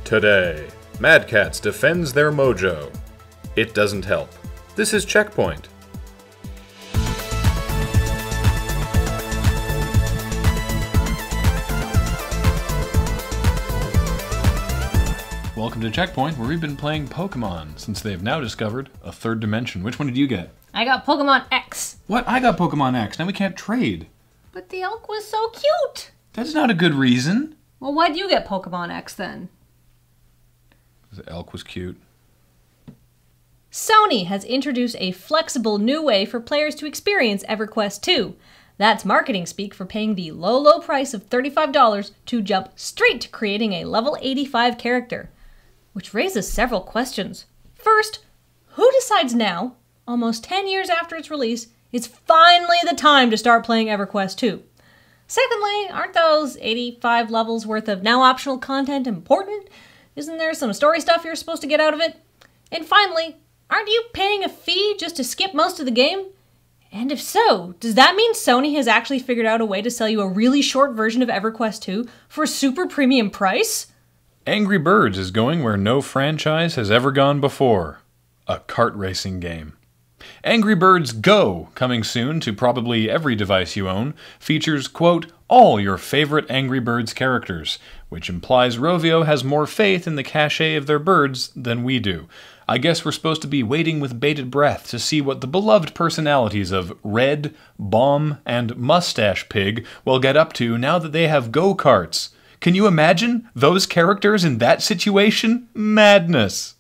Today, Mad Catz defends their mojo. It doesn't help. This is CheckPoint. Welcome to CheckPoint, where we've been playing Pokemon, since they've now discovered a third dimension. Which one did you get? I got Pokemon X. What? I got Pokemon X. Now we can't trade. But the elk was so cute. That's not a good reason. Well, why'd you get Pokemon X then? The elk was cute. Sony has introduced a flexible new way for players to experience EverQuest II. That's marketing speak for paying the low price of $35 to jump straight to creating a level 85 character. Which raises several questions. First, who decides now, almost 10 years after its release, it's finally the time to start playing EverQuest II? Secondly, aren't those 85 levels worth of now optional content important? Isn't there some story stuff you're supposed to get out of it? And finally, aren't you paying a fee just to skip most of the game? And if so, does that mean Sony has actually figured out a way to sell you a really short version of EverQuest II for a super premium price? Angry Birds is going where no franchise has ever gone before. A kart racing game. Angry Birds Go, coming soon to probably every device you own, features, quote, all your favorite Angry Birds characters, which implies Rovio has more faith in the cachet of their birds than we do. I guess we're supposed to be waiting with bated breath to see what the beloved personalities of Red, Bomb, and Mustache Pig will get up to now that they have go-karts. Can you imagine those characters in that situation? Madness!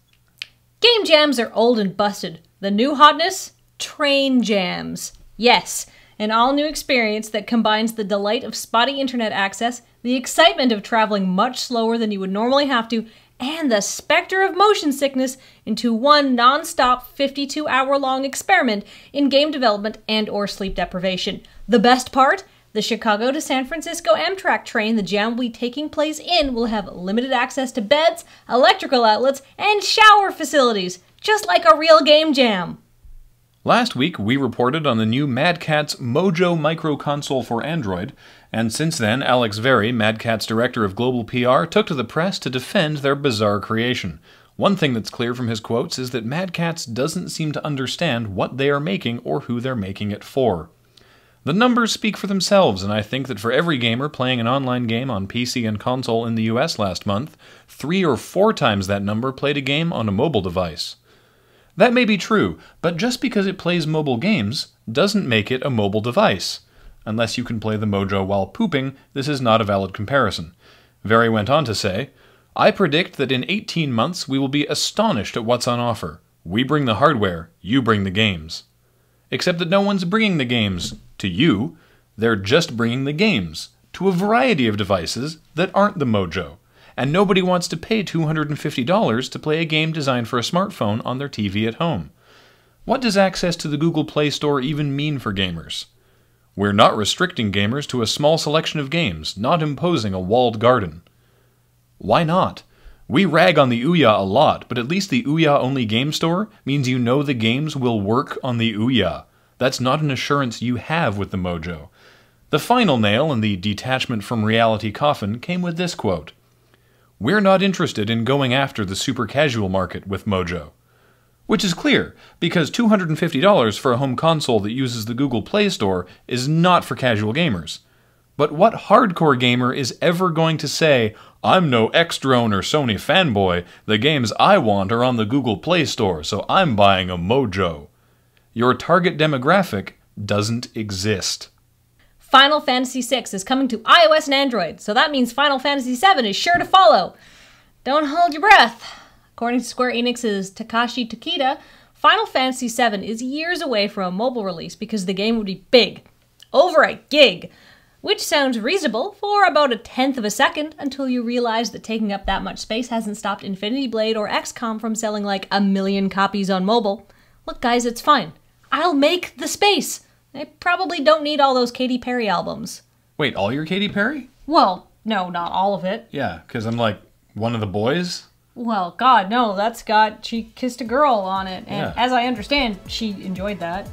Game jams are old and busted. The new hotness? Train jams. Yes, an all-new experience that combines the delight of spotty internet access, the excitement of traveling much slower than you would normally have to, and the specter of motion sickness into one non-stop 52-hour-long experiment in game development and or sleep deprivation. The best part? The Chicago to San Francisco Amtrak train the jam will be taking place in will have limited access to beds, electrical outlets, and shower facilities, just like a real game jam. Last week, we reported on the new Mad Catz Mojo micro console for Android, and since then, Alex Very, Mad Catz director of global PR, took to the press to defend their bizarre creation. One thing that's clear from his quotes is that Mad Catz doesn't seem to understand what they are making or who they're making it for. The numbers speak for themselves, and I think that for every gamer playing an online game on PC and console in the US last month, 3 or 4 times that number played a game on a mobile device. That may be true, but just because it plays mobile games doesn't make it a mobile device. Unless you can play the Mojo while pooping, this is not a valid comparison. Very went on to say, I predict that in 18 months we will be astonished at what's on offer. We bring the hardware, you bring the games. Except that no one's bringing the games to you, they're just bringing the games to a variety of devices that aren't the Mojo. And nobody wants to pay $250 to play a game designed for a smartphone on their TV at home. What does access to the Google Play Store even mean for gamers? We're not restricting gamers to a small selection of games, not imposing a walled garden. Why not? We rag on the Ouya a lot, but at least the Ouya-only game store means you know the games will work on the Ouya. That's not an assurance you have with the Mojo. The final nail in the detachment from reality coffin came with this quote. We're not interested in going after the super casual market with Mojo. Which is clear, because $250 for a home console that uses the Google Play Store is not for casual gamers. But what hardcore gamer is ever going to say, I'm no X-Drone or Sony fanboy, the games I want are on the Google Play Store, so I'm buying a Mojo. Your target demographic doesn't exist. Final Fantasy VI is coming to iOS and Android, so that means Final Fantasy VII is sure to follow. Don't hold your breath. According to Square Enix's Takashi Takeda, Final Fantasy VII is years away from a mobile release because the game would be big. Over a gig. Which sounds reasonable for about 1/10 of a second until you realize that taking up that much space hasn't stopped Infinity Blade or XCOM from selling like 1 million copies on mobile. Look guys, it's fine. I'll make the space. I probably don't need all those Katy Perry albums. Wait, all your Katy Perry? Well, no, not all of it. Yeah, because I'm like, one of the boys? Well, God, no, that's got She Kissed a Girl on it. And yeah. As I understand, she enjoyed that.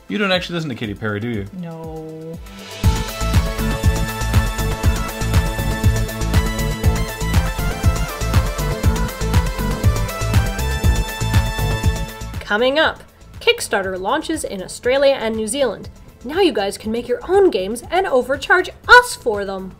You don't actually listen to Katy Perry, do you? No. Coming up, Kickstarter launches in Australia and New Zealand. Now you guys can make your own games and overcharge us for them.